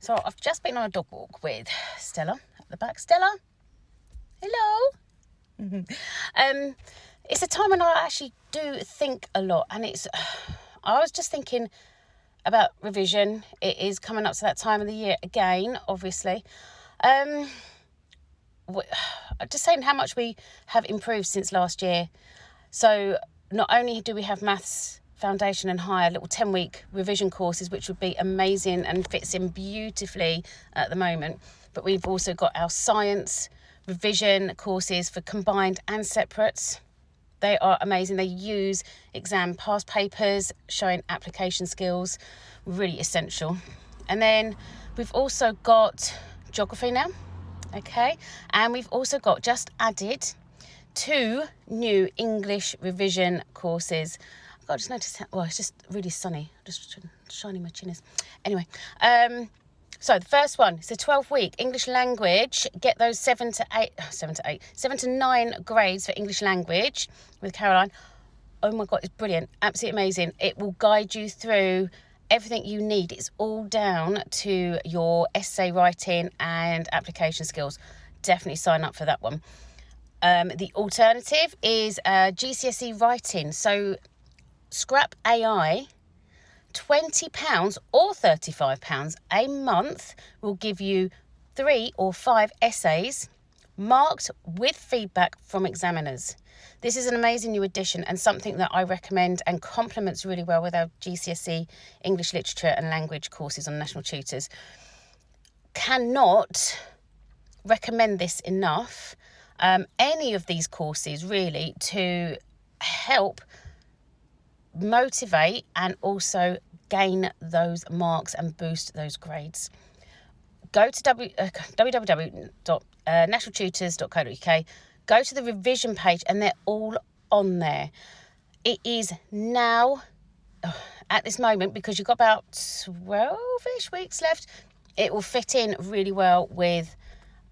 So I've just been on a dog walk with Stella at the back. Stella, hello. It's a time when I actually do think a lot, and I was just thinking about revision. It is coming up to that time of the year again, obviously. Just saying how much we have improved since last year. So not only do we have maths foundation and higher little 10-week revision courses, which would be amazing and fits in beautifully at the moment, but we've also got our science revision courses for combined and separates. They are amazing. They use exam past papers showing application skills, really essential. And then we've also got geography now, okay, and we've also got just added 2 new English revision courses. I just noticed, it's just really sunny. Just shining my chinnies. Anyway, so the first one, it's a 12-week English language. Get those 7 to 9 grades for English language with Caroline. Oh my God, it's brilliant. Absolutely amazing. It will guide you through everything you need. It's all down to your essay writing and application skills. Definitely sign up for that one. The alternative is GCSE writing. So scrap AI, £20 or £35 a month will give you 3 or 5 essays marked with feedback from examiners. This is an amazing new addition and something that I recommend and complements really well with our GCSE English Literature and Language courses on National Tutors. Cannot recommend this enough. Any of these courses really to help motivate and also gain those marks and boost those grades. Go to www.nationaltutors.co.uk, go to the revision page and they're all on there. It is now, at this moment, because you've got about 12-ish weeks left, it will fit in really well with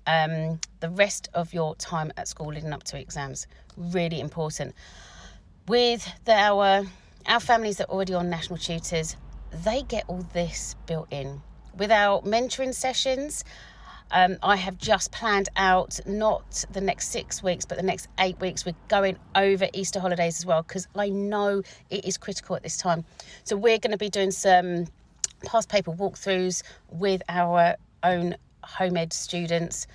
the rest of your time at school leading up to exams. Really important. With our families that are already on National Tutors, they get all this built in. With our mentoring sessions, I have just planned out not the next 6 weeks, but the next 8 weeks. We're going over Easter holidays as well, because I know it is critical at this time. So we're going to be doing some past paper walkthroughs with our own home ed students.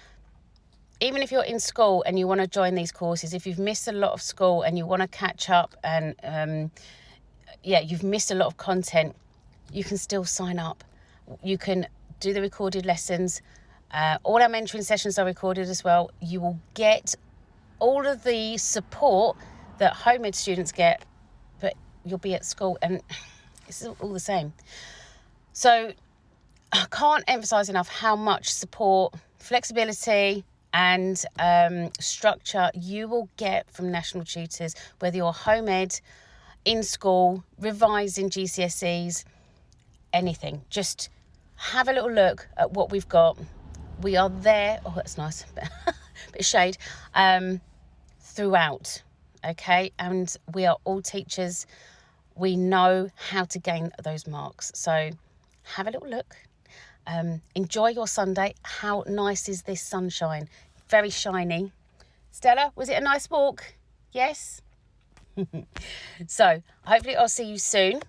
Even if you're in school and you want to join these courses, if you've missed a lot of school and you want to catch up and you've missed a lot of content, you can still sign up. You can do the recorded lessons. All our mentoring sessions are recorded as well. You will get all of the support that home ed students get, but you'll be at school and it's all the same. So I can't emphasize enough how much support, flexibility and structure you will get from National Tutors, whether you're home ed, in school, revising GCSEs, anything. Just have a little look at what we've got. We are there. Oh, that's nice. Bit of shade. Throughout, okay? And we are all teachers. We know how to gain those marks. So have a little look. Enjoy your Sunday. How nice is this sunshine? Very shiny. Stella, was it a nice walk? Yes? So hopefully I'll see you soon.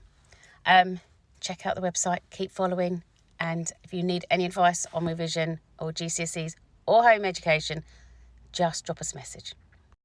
Check out the website, keep following, and if you need any advice on revision or GCSEs or home education, just drop us a message.